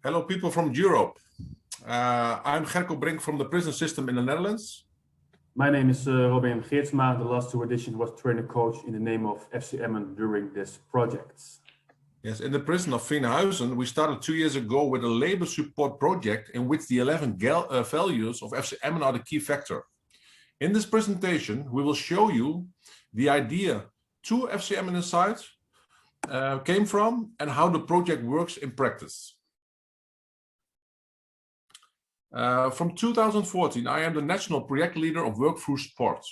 Hello, people from Europe. I'm Brink from the prison system in the Netherlands. My name is Robin Geertsma. The last two editions was trainer coach in the name of FC Emmen during this project. Yes, in the prison of Veenhuizen, we started 2 years ago with a labor support project in which the 11 values of FC Emmen are the key factor. In this presentation, we will show you the idea to FC Emmen Inside came from and how the project works in practice. From 2014, I am the national project leader of Work Through Sport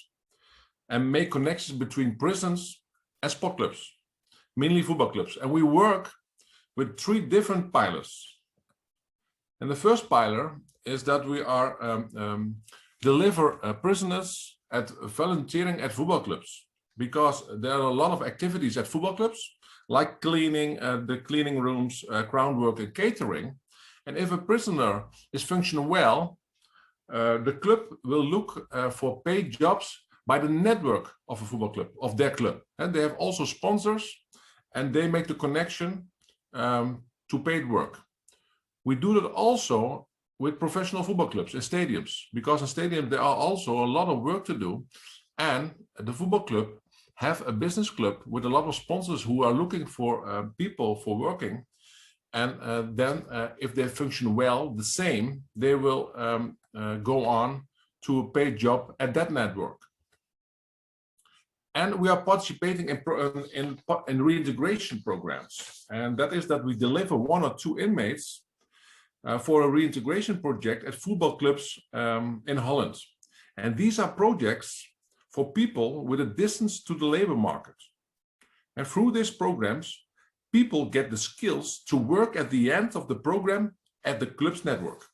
and make connections between prisons and sport clubs, mainly football clubs. And we work with 3 different pillars. And the first pillar is that we are deliver prisoners at volunteering at football clubs, because there are a lot of activities at football clubs, like cleaning, the cleaning rooms, groundwork and catering. And if a prisoner is functioning well, the club will look for paid jobs by the network of a football club, of their club. And they have also sponsors, and they make the connection to paid work. We do that also with professional football clubs in stadiums, because in stadiums there are also a lot of work to do. And the football club have a business club with a lot of sponsors who are looking for people for working. And then if they function well, the same, they will go on to a paid job at that network. And we are participating in reintegration programs. And that is that we deliver 1 or 2 inmates for a reintegration project at football clubs in Holland. And these are projects for people with a distance to the labor market. And through these programs, people get the skills to work at the end of the program at the club's network.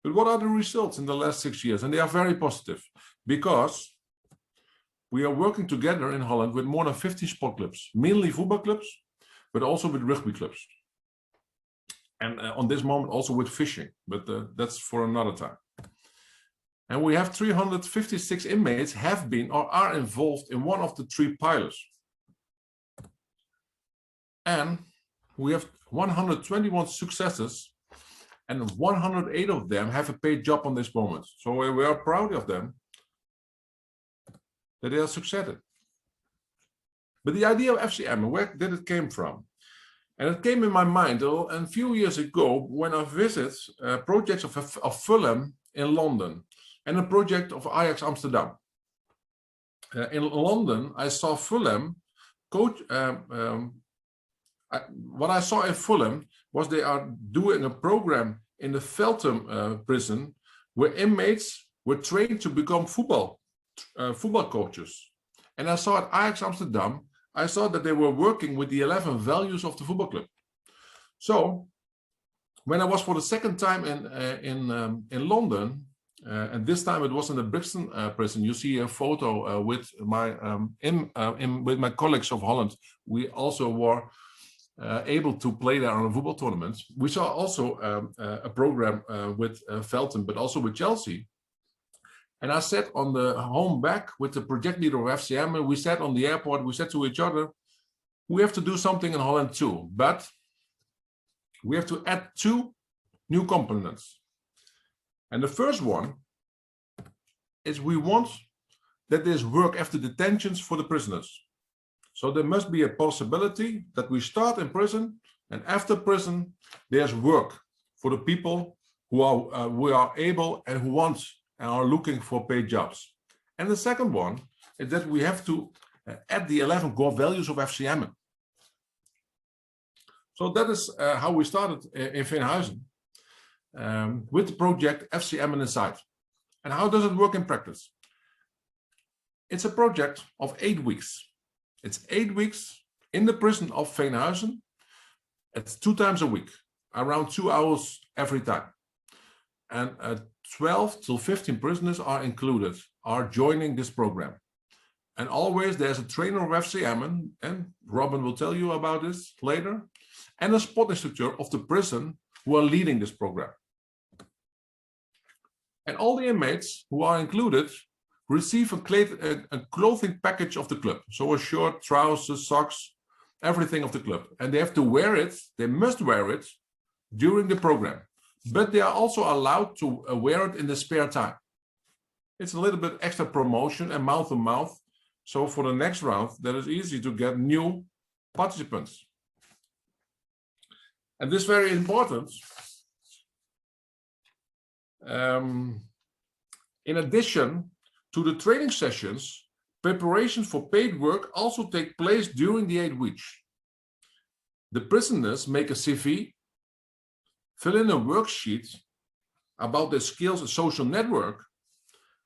But what are the results in the last 6 years? And they are very positive, because we are working together in Holland with more than 50 sport clubs, mainly football clubs, but also with rugby clubs. And on this moment also with fishing, but that's for another time. And we have 356 inmates have been or are involved in one of the 3 pillars. And we have 121 successes, and 108 of them have a paid job on this moment. So we are proud of them, that they are succeeded. But the idea of FC Emmen, where did it came from? And it came in my mind a few years ago when I visited projects of Fulham in London and a project of Ajax Amsterdam. In London, I saw Fulham coach. What I saw in Fulham was they are doing a program in the Feltham prison where inmates were trained to become football coaches. And I saw at Ajax Amsterdam, I saw that they were working with the 11 values of the football club. So when I was for the second time in London, and this time it was in the Brixton prison, you see a photo with my colleagues of Holland. We also were able to play there on a football tournament. We saw also a program with Feltham, but also with Chelsea. And I sat on the home back with the project leader of FC Emmen. We sat on the airport, we said to each other, we have to do something in Holland too, but we have to add 2 new components. And the first one is we want that there's work after detentions for the prisoners. So there must be a possibility that we start in prison, and after prison, there's work for the people who are able and who want and are looking for paid jobs. And the second one is that we have to add the 11 core values of FC Emmen. So that is how we started in Veenhuizen with the project FC Emmen Inside. And how does it work in practice? It's a project of 8 weeks. It's 8 weeks in the prison of Veenhuizen. It's 2 times a week, around 2 hours every time. And 12 till 15 prisoners are included, are joining this program. And always there's a trainer of FC Emmen, and Robin will tell you about this later, and a sport instructor of the prison who are leading this program. And all the inmates who are included receive a clothing package of the club. So a shirt, trousers, socks, everything of the club, and they have to wear it. They must wear it during the program, but they are also allowed to wear it in the spare time. It's a little bit extra promotion and mouth to mouth. So for the next round, that is easy to get new participants. And this is very important. In addition to the training sessions, preparations for paid work also take place during the 8 weeks. The prisoners make a CV, fill in a worksheet about their skills and social network,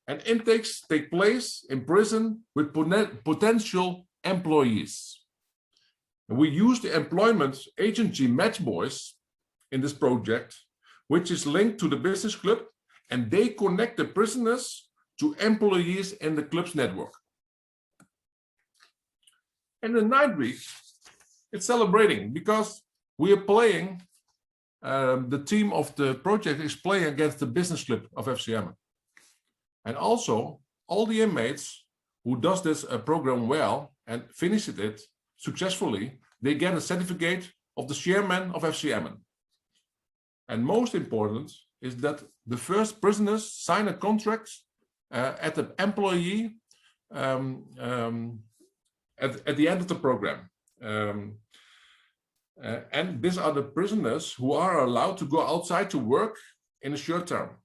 and intakes take place in prison with potential employees. And we use the employment agency Matchboys in this project, which is linked to the business club, and they connect the prisoners to employees in the club's network. And the night week, it's celebrating because we are playing, the team of the project is playing against the business club of FCM. And also, all the inmates who does this program well and finishes it successfully, they get a certificate of the chairman of FCM. And most important is that the first prisoners sign a contract at the employee at the end of the program. And these are the prisoners who are allowed to go outside to work in a short term.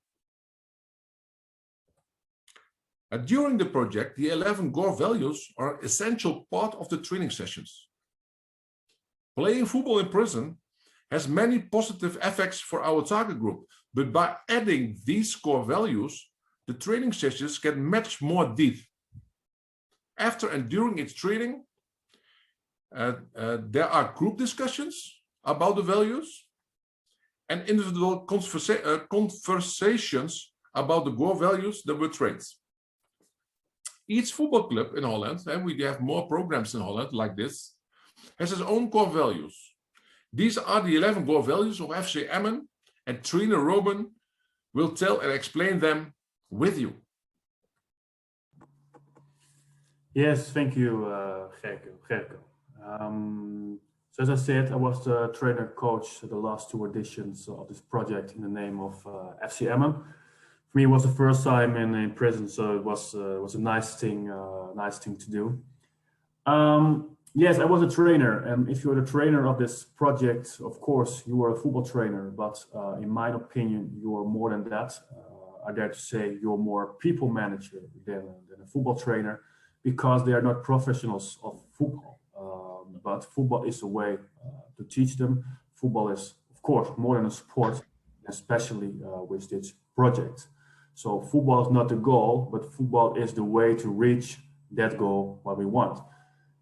During the project, the 11 core values are an essential part of the training sessions. Playing football in prison has many positive effects for our target group, but by adding these core values, the training sessions get much more deep. After and during its training, there are group discussions about the values and individual conversations about the core values that were trained. Each football club in Holland, and we have more programs in Holland like this, has its own core values. These are the 11 core values of FC Emmen, and trainer Robin will tell and explain them with you. Yes, thank you, Gerco. So as I said, I was the trainer coach at the last 2 editions of this project in the name of FC Emmen. For me, it was the first time in prison, so it was a nice thing to do. Yes, I was a trainer, and if you're the trainer of this project, of course, you are a football trainer, but in my opinion, you are more than that. I dare to say you're more people manager than a football trainer, because they are not professionals of football. But football is a way to teach them. Football is, of course, more than a sport, especially with this project. So football is not the goal, but football is the way to reach that goal, what we want.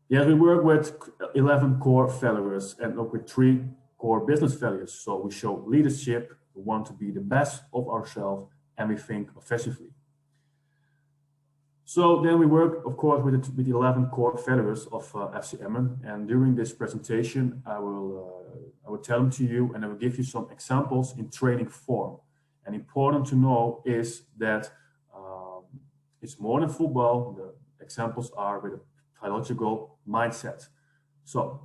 Yes, we work with 11 core values and with 3 core business values. So we show leadership, we want to be the best of ourselves, and we think offensively. So then we work, of course, with the 11 core values of FC Emmen. And during this presentation, I will tell them to you, and I will give you some examples in training form. And important to know is that it's more than football. The examples are with a biological mindset. So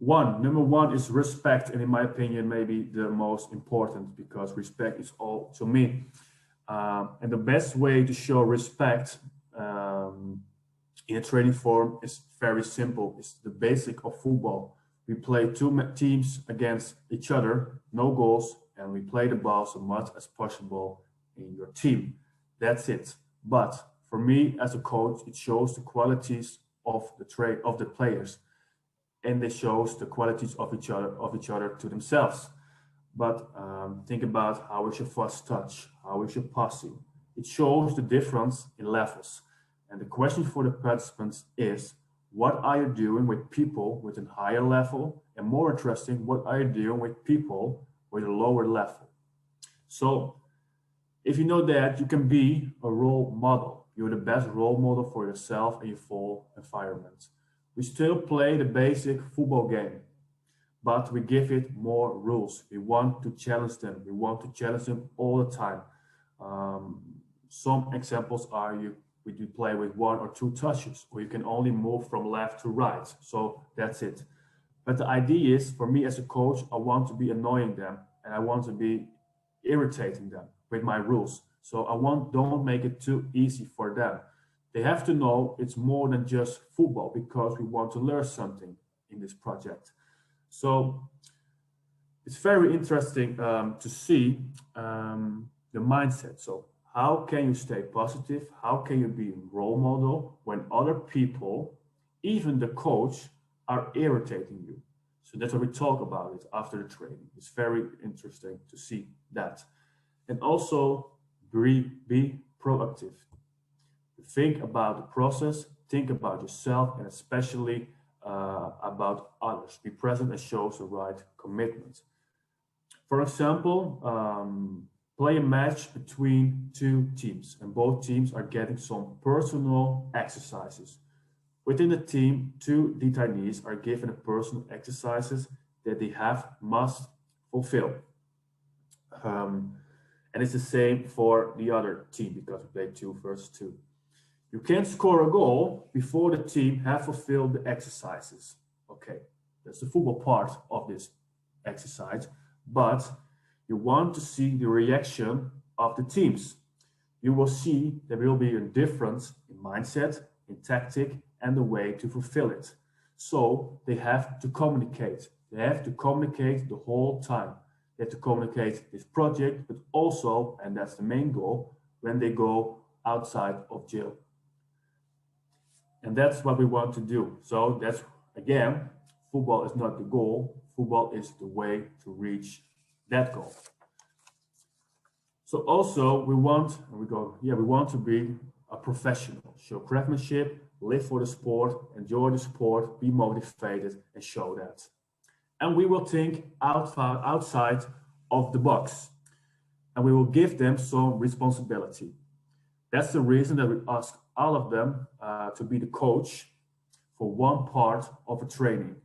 number one is respect, and in my opinion, maybe the most important, because respect is all to me. And the best way to show respect in a training form is very simple. It's the basic of football. We play 2 teams against each other, no goals, and we play the ball so much as possible in your team. That's it. But for me as a coach, it shows the qualities of the players, and it shows the qualities of each other to themselves. But think about how is your first touch, how is your passing. It shows the difference in levels. And the question for the participants is, what are you doing with people with a higher level? And more interesting, what are you doing with people with a lower level? So if you know that, you can be a role model. You're the best role model for yourself and your full environment. We still play the basic football game, but we give it more rules. We want to challenge them. We want to challenge them all the time. Some examples are we do play with 1 or 2 touches, or you can only move from left to right. So that's it. But the idea is, for me as a coach, I want to be annoying them and I want to be irritating them with my rules. So don't make it too easy for them. They have to know it's more than just football because we want to learn something in this project. So it's very interesting to see the mindset. So how can you stay positive? How can you be a role model when other people, even the coach, are irritating you? So that's what we talk about it after the training. It's very interesting to see that. And also be proactive. Think about the process, think about yourself, and especially about others. Be present and show the right commitment. For example, play a match between two teams, and both teams are getting some personal exercises. Within the team, two detainees are given a personal exercises that they must fulfill. Um, and it's the same for the other team because we play 2 versus 2. You can score a goal before the team have fulfilled the exercises. Okay, that's the football part of this exercise, but you want to see the reaction of the teams. You will see there will be a difference in mindset, in tactic, and the way to fulfill it. So they have to communicate. They have to communicate the whole time. They have to communicate this project, but also, and that's the main goal, when they go outside of jail. And that's what we want to do. So that's, again, football is not the goal. Football is the way to reach that goal. So also we want to be a professional, show craftsmanship, live for the sport, enjoy the sport, be motivated, and show that. And we will think outside of the box, and we will give them some responsibility. That's the reason that we ask all of them to be the coach for one part of a training.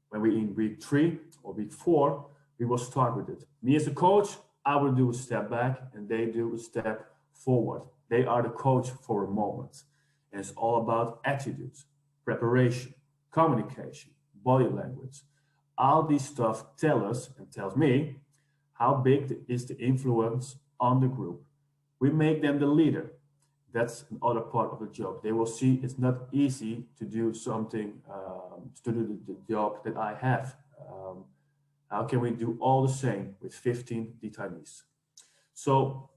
When we're in week 3 or week 4, we will start with it. Me as a coach, I will do a step back and they do a step forward. They are the coach for a moment. And it's all about attitudes, preparation, communication, body language. All these stuff tells me how big is the influence on the group. We make them the leader. That's another part of the job. They will see it's not easy to do something, to do the job that I have. How can we do all the same with 15 detainees? So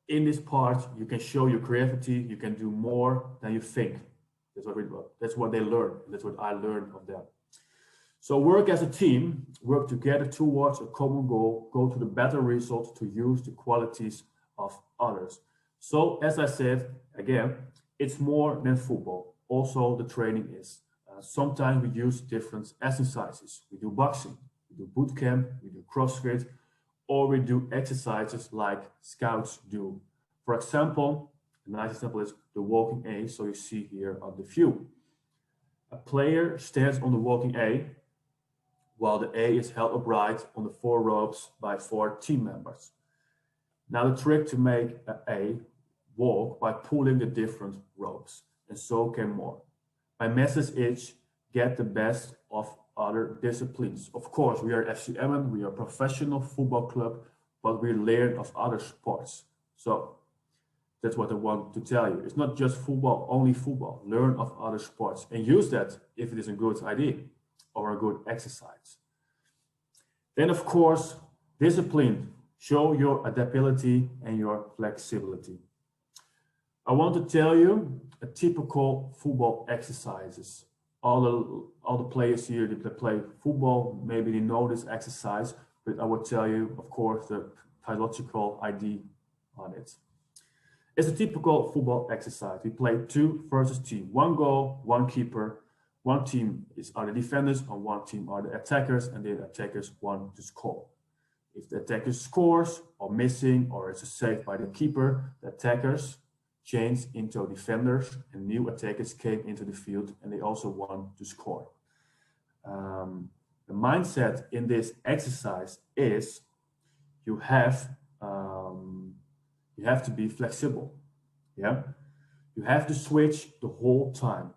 in this part, you can show your creativity. You can do more than you think. That's what they learn. That's what I learned of them. So work as a team, work together towards a common goal, go to the better result to use the qualities of others. So as I said, again, it's more than football. Also the training is. Sometimes we use different exercises. We do boxing, we do boot camp, we do CrossFit, or we do exercises like scouts do. For example, a nice example is the walking A, so you see here on the view. A player stands on the walking A, while the A is held upright on the 4 ropes by 4 team members. Now the trick to make an A walk by pulling the different ropes, and so can more. My message is get the best of other disciplines. Of course, we are FC Emmen, we are a professional football club, but we learn of other sports. So that's what I want to tell you. It's not just football, only football. Learn of other sports and use that if it is a good idea or a good exercise. Then, of course, discipline. Show your adaptability and your flexibility. I want to tell you a typical football exercises. All the players here that play football, maybe they know this exercise, but I will tell you, of course, the biological ID on it. It's a typical football exercise. We play 2 versus team. 1 goal, 1 keeper. One team are the defenders, and one team are the attackers, and the attackers want to score. If the attacker scores or missing or it's a save by the keeper, the attackers change into defenders and new attackers came into the field and they also want to score. The mindset in this exercise is you have to be flexible. Yeah, you have to switch the whole time.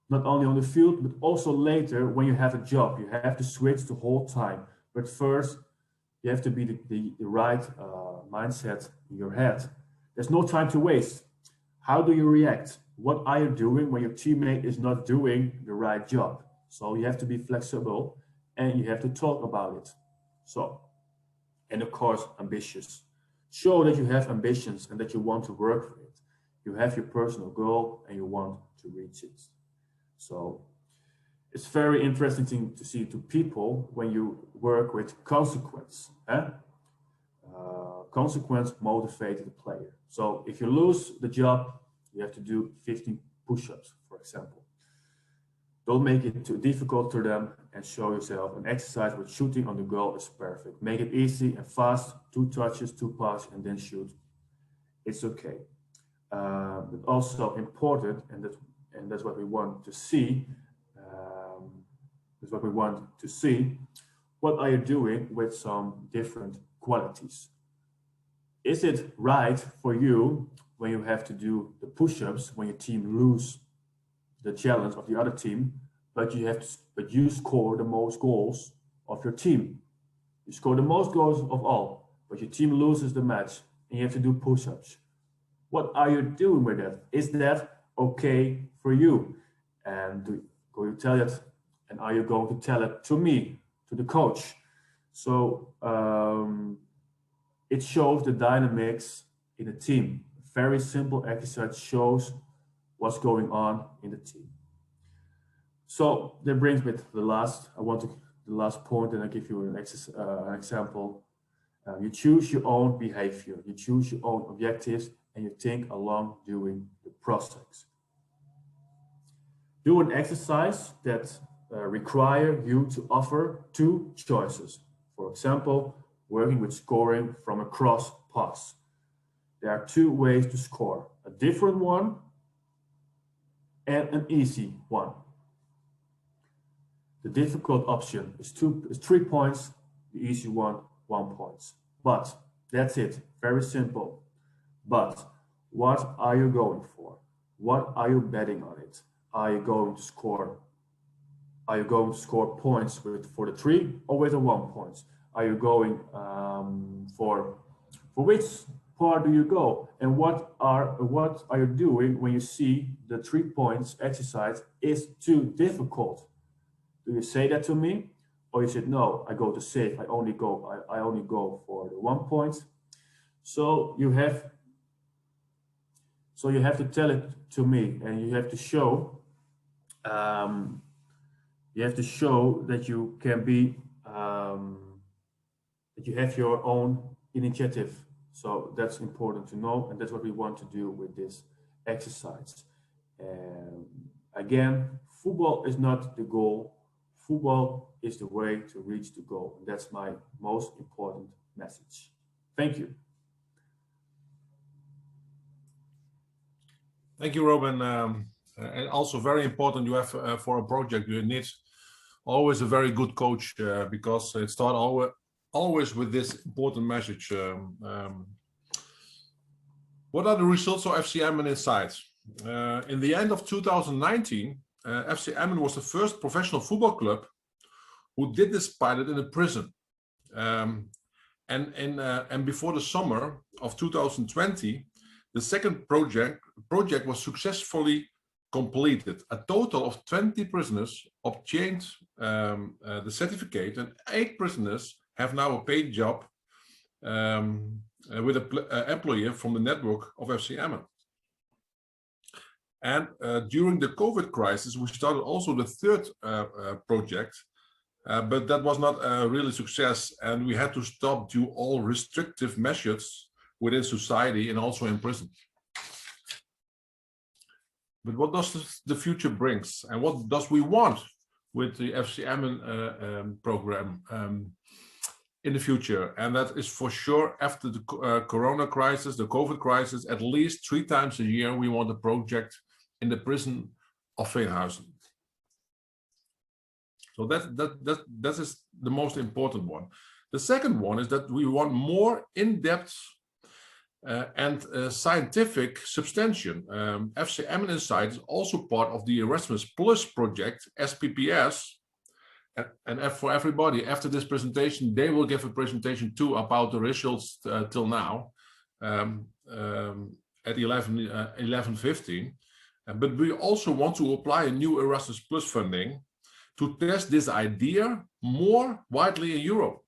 not only on the field, but also later when you have a job. You have to switch the whole time. But first, you have to be the right mindset in your head. There's no time to waste. How do you react? What are you doing when your teammate is not doing the right job? So you have to be flexible and you have to talk about it. So, and of course, ambitious. Show that you have ambitions and that you want to work for it. You have your personal goal and you want to reach it. So it's very interesting to see to people when you work with consequence. Consequence motivated the player. So if you lose the job, you have to do 50 push-ups, for example. Don't make it too difficult to them and show yourself an exercise with shooting on the goal is perfect. Make it easy and fast, 2 touches, 2 passes, and then shoot. It's okay. But also important, and that's what we want to see. That's what we want to see. What are you doing with some different qualities? Is it right for you when you have to do the push-ups when your team lose the challenge of the other team, but you score the most goals of your team? You score the most goals of all, but your team loses the match and you have to do push-ups. What are you doing with that? Is that okay for you? And do you tell it? And are you going to tell it to me, to the coach? So it shows the dynamics in a team. Very simple exercise shows what's going on in the team. So that brings me to the last point, and I give you an example. You choose your own behavior, you choose your own objectives, and you think along during the process. Do an exercise that require you to offer 2 choices. For example, working with scoring from a cross pass. There are 2 ways to score, a different one and an easy one. The difficult option is 3 points, the easy one, 1 point. But that's it, very simple. But what are you going for? What are you betting on it? Are you going to score? Are you going to score points for the 3 or with the 1 point? Are you going for which part do you go? And what are you doing when you see the 3 points exercise is too difficult? Do you say that to me, or you said no? I go to safe. I only go for the 1 point. So you have to tell it to me, and you have to show. You have to show that you can be that you have your own initiative. So that's important to know, and that's what we want to do with this exercise. Again, football is not the goal. Football is the way to reach the goal. And that's my most important message. Thank you. Thank you, Robin. And also very important, you have for a project, you need always a very good coach because it starts always with this important message. What are the results of FC Emmen inside? In the end of 2019, FC Emmen was the first professional football club who did this pilot in a prison. And before the summer of 2020, the second project was successfully completed. A total of 20 prisoners obtained the certificate, and 8 prisoners have now a paid job with an employer from the network of FC Emmen. And during the COVID crisis, we started also the third project, but that was not a really success, and we had to stop due all restrictive measures within society and also in prison. But what does the future brings, and what does we want with the FC Emmen program in the future? And that is for sure after the Corona crisis, the COVID crisis, at least 3 times a year we want a project in the prison of Veenhuizen. So that is the most important one. The second one is that we want more in-depth and scientific substantiation. FC Emmen Insight is also part of the Erasmus Plus project, SPPS. And for everybody, after this presentation, they will give a presentation too about the results till now at 11:15. But we also want to apply a new Erasmus Plus funding to test this idea more widely in Europe.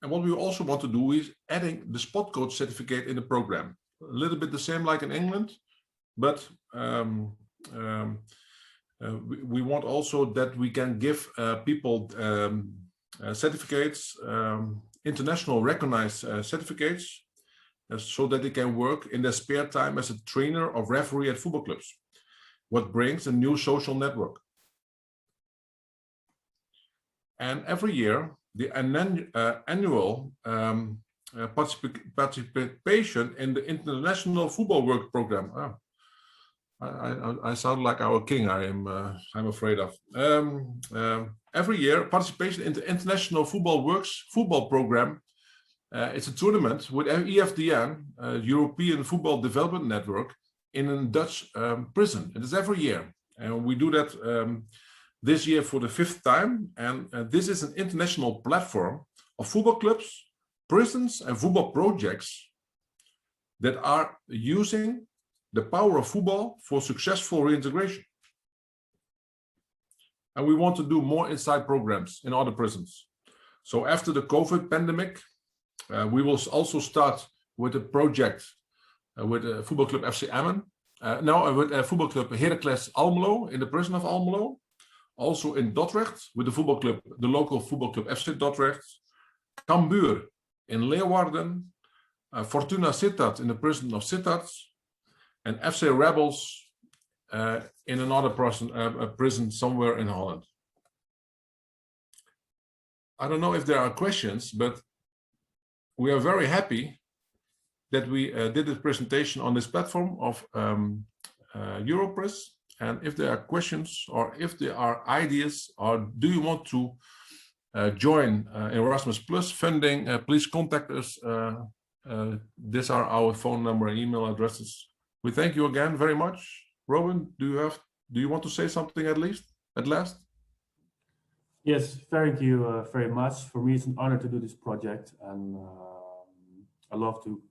And what we also want to do is adding the spot coach certificate in the program. A little bit the same like in England, but we want also that we can give people certificates, international recognized certificates, so that they can work in their spare time as a trainer or referee at football clubs, what brings a new social network. And every year, the annual participation in the International Football Work Program. I sound like our king. I'm afraid of. Every year, participation in the International Football Works football program. It's a tournament with EFDN, European Football Development Network, in a Dutch prison. It is every year, and we do that this year for the 5th time. And this is an international platform of football clubs, prisons, and football projects that are using the power of football for successful reintegration. And we want to do more inside programs in other prisons. So after the COVID pandemic, we will also start with a project with Football Club FC Emmen. Now with Football Club Heracles Almelo in the prison of Almelo. Also in Dordrecht with the local football club FC Dordrecht. Cambuur in Leeuwarden. Fortuna Sittard in the prison of Sittard. And FC Rebels in another prison somewhere in Holland. I don't know if there are questions, but we are very happy that we did this presentation on this platform of Europress. And if there are questions or if there are ideas, or do you want to join Erasmus Plus funding, please contact us. These are our phone number and email addresses. We thank you again very much. Robin, do you want to say something at last? Yes, thank you very much. For me, it's an honor to do this project, and I love to